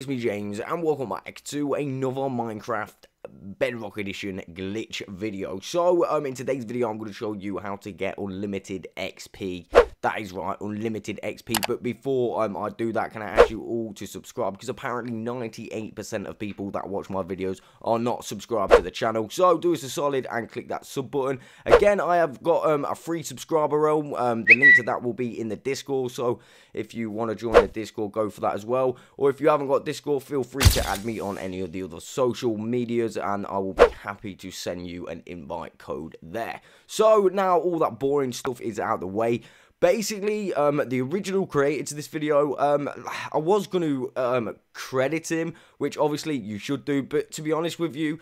It's me James and welcome back to another Minecraft Bedrock Edition glitch video. So in today's video I'm going to show you how to get unlimited XP. That is right, unlimited XP. But before I do that, can I ask you all to subscribe? Because apparently 98% of people that watch my videos are not subscribed to the channel. So do us a solid and click that sub button. Again, I have got a free subscriber realm. The link to that will be in the Discord. So if you want to join the Discord, go for that as well. Or if you haven't got Discord, feel free to add me on any of the other social medias and I will be happy to send you an invite code there. So now all that boring stuff is out of the way. Basically, the original creator to this video, I was going to credit him, which obviously you should do, but to be honest with you,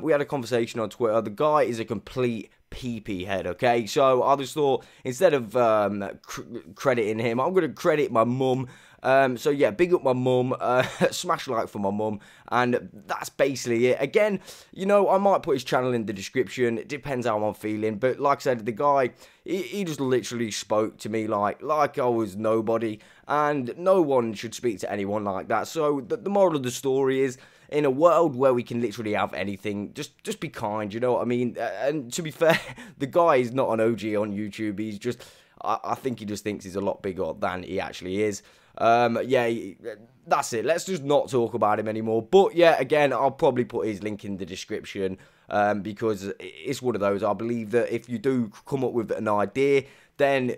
we had a conversation on Twitter. The guy is a complete pee-pee head, okay? So I just thought, instead of crediting him, I'm going to credit my mum. So yeah, big up my mum, smash like for my mum, and that's basically it. Again, you know, I might put his channel in the description, it depends how I'm feeling, but like I said, the guy, he just literally spoke to me like I was nobody, and no one should speak to anyone like that. So the moral of the story is, in a world where we can literally have anything, just be kind, you know what I mean? And to be fair, the guy is not an OG on YouTube, he's just, I think he just thinks he's a lot bigger than he actually is. Yeah, that's it. Let's just not talk about him anymore. But yeah, again, I'll probably put his link in the description because it's one of those. I believe that if you do come up with an idea, then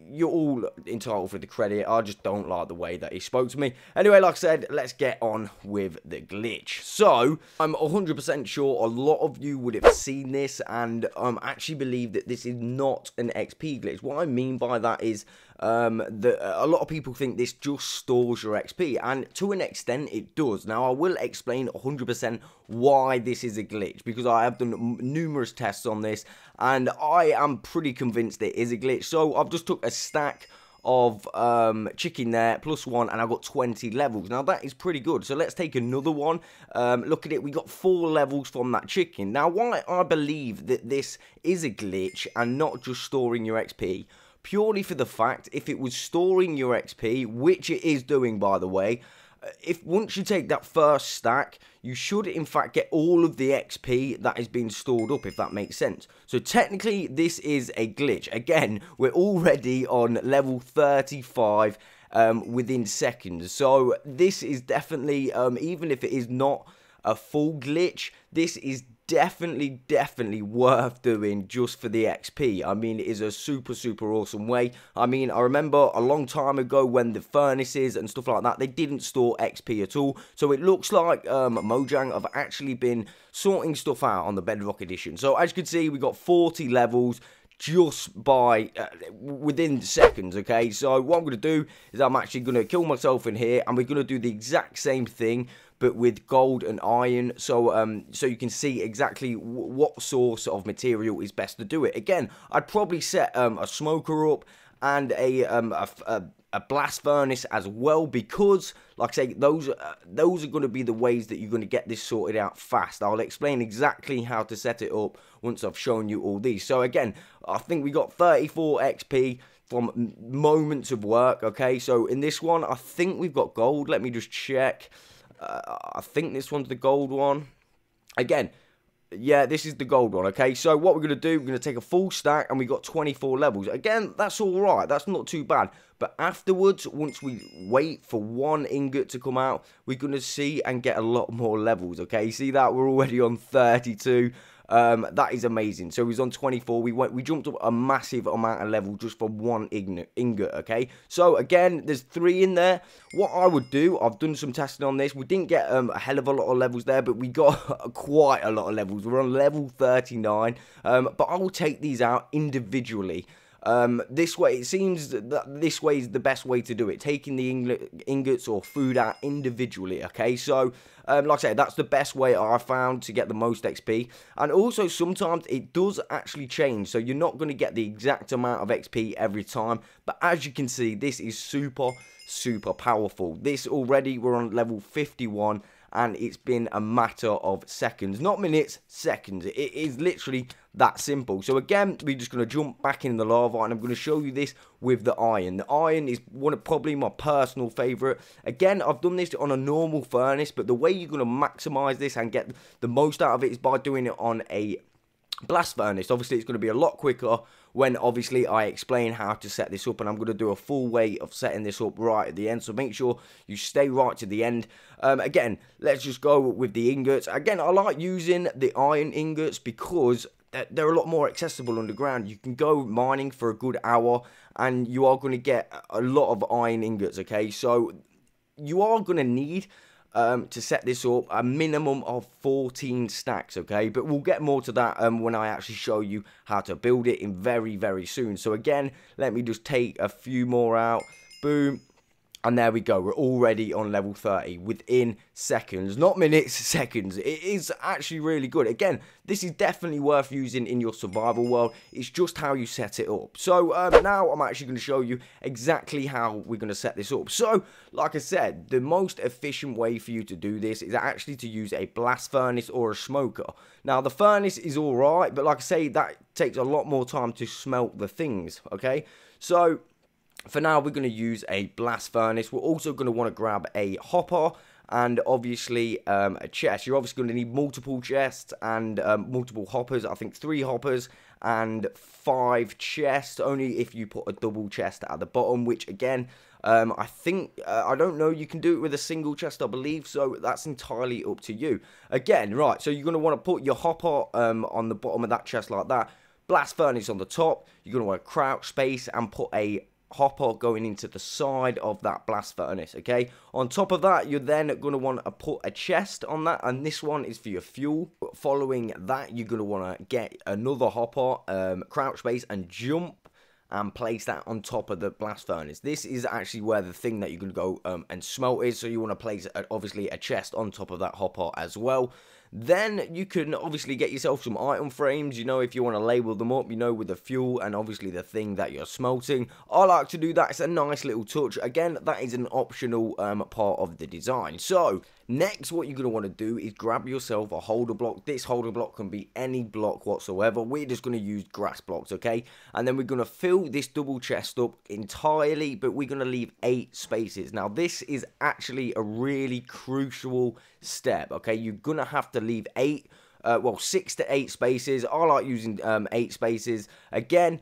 you're all entitled for the credit. I just don't like the way that he spoke to me. Anyway, like I said, let's get on with the glitch. So, I'm 100% sure a lot of you would have seen this and actually believe that this is not an XP glitch. What I mean by that is that a lot of people think this just stores your XP, and to an extent it does. Now, I will explain 100% why this is a glitch, because I have done numerous tests on this, and I am pretty convinced it is a glitch. So I've just took a stack of chicken there, +1, and I've got 20 levels. Now that is pretty good. So let's take another one. Look at it, we got 4 levels from that chicken. Now, why I believe that this is a glitch and not just storing your XP, purely for the fact, if it was storing your XP, which it is doing, by the way, if once you take that first stack, you should in fact get all of the XP that is being stored up, if that makes sense. So technically, this is a glitch. Again, we're already on level 35 within seconds. So this is definitely, even if it is not a full glitch, this is definitely worth doing just for the XP. I mean, it is a super awesome way. I mean, I remember a long time ago when the furnaces and stuff like that, they didn't store XP at all. So it looks like Mojang have actually been sorting stuff out on the Bedrock edition. So as you can see, we got 40 levels just by within seconds. Okay, so what I'm going to do is I'm actually going to kill myself in here, and we're going to do the exact same thing but with gold and iron, so so you can see exactly what source of material is best to do it. Again, I'd probably set a smoker up and a blast furnace as well, because like I say, those are going to be the ways that you're going to get this sorted out fast. I'll explain exactly how to set it up once I've shown you all these. So again, I think we got 34 XP from moments of work. Okay, so in this one, I think we've got gold. Let me just check. I think this one's the gold one. Again, yeah, this is the gold one, okay? So what we're going to do, we're going to take a full stack, and we got 24 levels. Again, that's all right. That's not too bad. But afterwards, once we wait for 1 ingot to come out, we're going to see and get a lot more levels, okay? See that? We're already on 32. That is amazing. So he's on 24. We jumped up a massive amount of level just from 1 ingot, okay? So again, there's 3 in there. What I would do, I've done some testing on this. We didn't get a hell of a lot of levels there, but we got quite a lot of levels. We're on level 39. But I will take these out individually. This way, it seems that this way is the best way to do it, taking the ingots or food out individually, okay? So, like I said, that's the best way I found to get the most XP, and also sometimes it does actually change, so you're not going to get the exact amount of XP every time, but as you can see, this is super powerful. This already, we're on level 51, and it's been a matter of seconds, not minutes, seconds. It is literally that simple. So again, we're just going to jump back in the lava, and I'm going to show you this with the iron. The iron is probably my personal favorite. Again, I've done this on a normal furnace, but the way you're going to maximize this and get the most out of it is by doing it on a blast furnace. Obviously, it's going to be a lot quicker when obviously I explain how to set this up, and I'm going to do a full way of setting this up right at the end, so make sure you stay right to the end. Again, let's just go with the ingots. Again, I like using the iron ingots because they're a lot more accessible underground. You can go mining for a good hour and you are going to get a lot of iron ingots, okay? So you are going to need to set this up a minimum of 14 stacks, okay? But we'll get more to that when I actually show you how to build it in very soon. So again, let me just take a few more out. Boom. And there we go, we're already on level 30 within seconds, not minutes, seconds. It is actually really good. Again, this is definitely worth using in your survival world. It's just how you set it up. So now I'm actually going to show you exactly how we're going to set this up. So, like I said, the most efficient way for you to do this is actually to use a blast furnace or a smoker. Now, the furnace is alright, but like I say, that takes a lot more time to smelt the things, okay? So for now, we're going to use a blast furnace. We're also going to want to grab a hopper and obviously a chest. You're obviously going to need multiple chests and multiple hoppers. I think 3 hoppers and 5 chests, only if you put a double chest at the bottom, which again, I think, I don't know, you can do it with a single chest, I believe, so that's entirely up to you. Again, right, so you're going to want to put your hopper on the bottom of that chest like that, blast furnace on the top. You're going to want to crouch space and put a hopper going into the side of that blast furnace, okay? On top of that, you're then going to want to put a chest on that, and this one is for your fuel. Following that, you're going to want to get another hopper, crouch space, and jump and place that on top of the blast furnace. This is actually where the thing that you're going to go and smelt is, so you want to place obviously a chest on top of that hopper as well. Then you can obviously get yourself some item frames, you know, if you want to label them up, you know, with the fuel and obviously the thing that you're smelting. I like to do that. It's a nice little touch. Again, that is an optional part of the design. So next, what you're going to want to do is grab yourself a holder block. This holder block can be any block whatsoever. We're just going to use grass blocks, okay? And then we're going to fill this double chest up entirely, but we're going to leave 8 spaces. Now, this is actually a really crucial step, okay? You're going to have to leave 6 to 8 spaces. I like using 8 spaces. Again,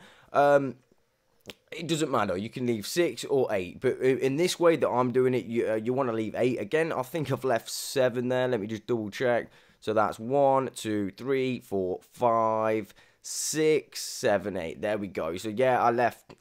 it doesn't matter, you can leave 6 or 8, but in this way that I'm doing it, you want to leave 8. Again, I think I've left 7 there. Let me just double check. So that's 1, 2, 3, 4, 5, 6, 7, 8. There we go. So yeah, I left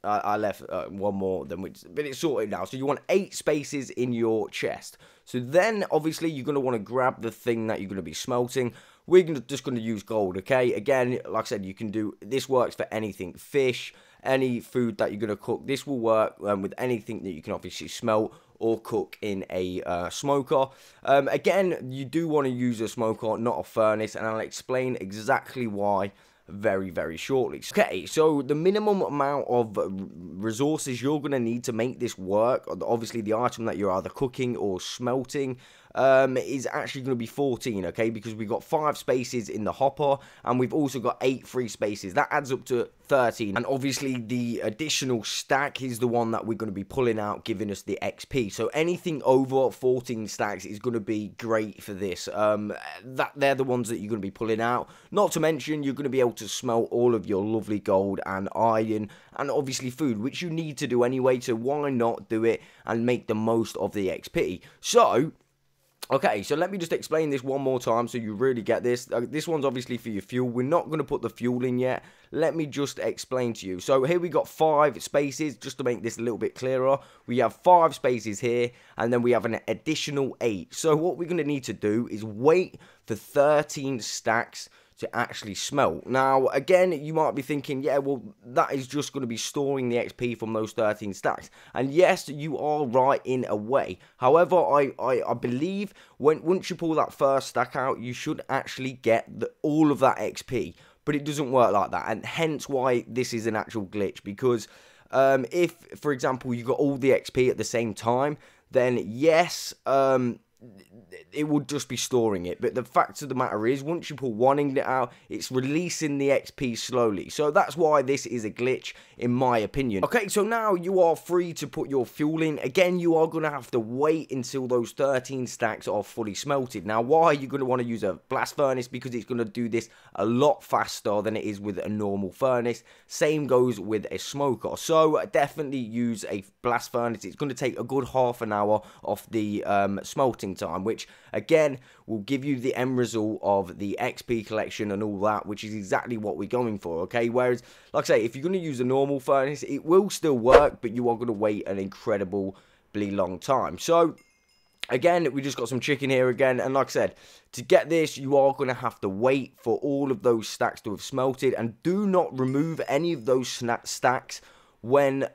one more than which, but it's sorted now. So you want 8 spaces in your chest. So then obviously you're going to want to grab the thing that you're going to be smelting. We're just going to use gold, okay? Again, like I said, you can do, this works for anything, fish, any food that you're going to cook. This will work with anything that you can obviously smelt or cook in a smoker. Again, you do want to use a smoker, not a furnace, and I'll explain exactly why very shortly. Okay, so the minimum amount of resources you're going to need to make this work, obviously the item that you're either cooking or smelting, is actually going to be 14, okay, because we've got 5 spaces in the hopper and we've also got 8 free spaces. That adds up to 13, and obviously the additional stack is the one that we're going to be pulling out, giving us the XP. So anything over 14 stacks is going to be great for this. They're the ones that you're going to be pulling out. Not to mention, you're going to be able to smelt all of your lovely gold and iron and obviously food, which you need to do anyway, so why not do it and make the most of the XP? So okay, so let me just explain this one more time so you really get this. This one's obviously for your fuel. We're not going to put the fuel in yet. Let me just explain to you. So here we got 5 spaces, just to make this a little bit clearer. We have 5 spaces here, and then we have an additional 8. So what we're going to need to do is wait for 13 stacks to actually smelt. Now, again, you might be thinking, yeah, well, that is just going to be storing the XP from those 13 stacks. And yes, you are right in a way. However, I believe once you pull that first stack out, you should actually get all of that XP. But it doesn't work like that, and hence why this is an actual glitch. Because if, for example, you got all the XP at the same time, then yes, it would just be storing it. But the fact of the matter is, once you pull one ingot out, it's releasing the XP slowly. So that's why this is a glitch, in my opinion. Okay, so now you are free to put your fuel in. Again, you are going to have to wait until those 13 stacks are fully smelted. Now, why are you going to want to use a blast furnace? Because it's going to do this a lot faster than it is with a normal furnace. Same goes with a smoker. So definitely use a blast furnace. It's going to take a good half an hour off the smelting time, which again will give you the end result of the XP collection and all that, which is exactly what we're going for. Okay, whereas like I say, if you're going to use a normal furnace, it will still work, but you are going to wait an incredibly long time. So again, we just got some chicken here again, and like I said, to get this, you are going to have to wait for all of those stacks to have smelted, and do not remove any of those stacks when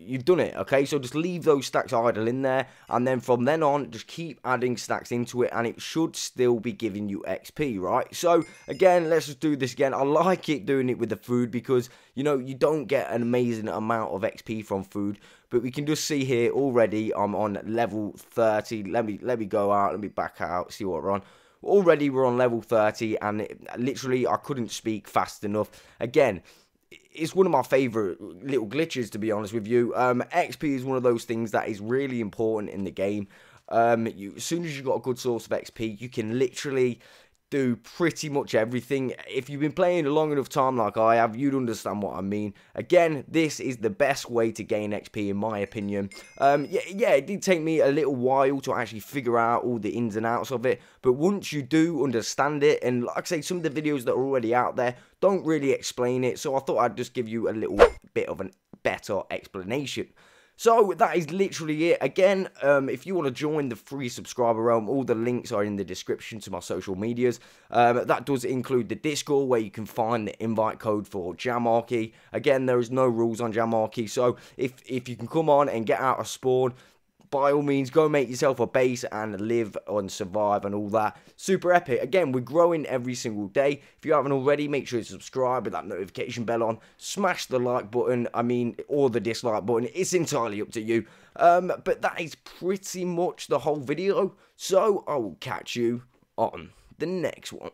you've done it. Okay, so just leave those stacks idle in there, and then from then on just keep adding stacks into it, and it should still be giving you XP, right? So again, let's just do this again. I like it doing it with the food because, you know, you don't get an amazing amount of XP from food, but we can just see here already I'm on level 30. Let me go out, let me back out, see what we're on. Already we're on level 30, and literally I couldn't speak fast enough. Again, it's one of my favourite little glitches, to be honest with you. XP is one of those things that is really important in the game. As soon as you've got a good source of XP, you can literally do pretty much everything. If you've been playing a long enough time like I have, you'd understand what I mean. Again, this is the best way to gain XP in my opinion. Yeah, it did take me a little while to actually figure out all the ins and outs of it, but once you do understand it, and like I say, some of the videos that are already out there don't really explain it, so I thought I'd just give you a little bit of a better explanation. So that is literally it. Again, if you want to join the free subscriber realm, all the links are in the description to my social medias. That does include the Discord, where you can find the invite code for Jamarchy. Again, there is no rules on Jamarchy, so if you can come on and get out of spawn, by all means, go make yourself a base and live and survive and all that. Super epic. Again, we're growing every single day. If you haven't already, make sure you subscribe with that notification bell on. Smash the like button, or the dislike button. It's entirely up to you. But that is pretty much the whole video. So, I will catch you on the next one.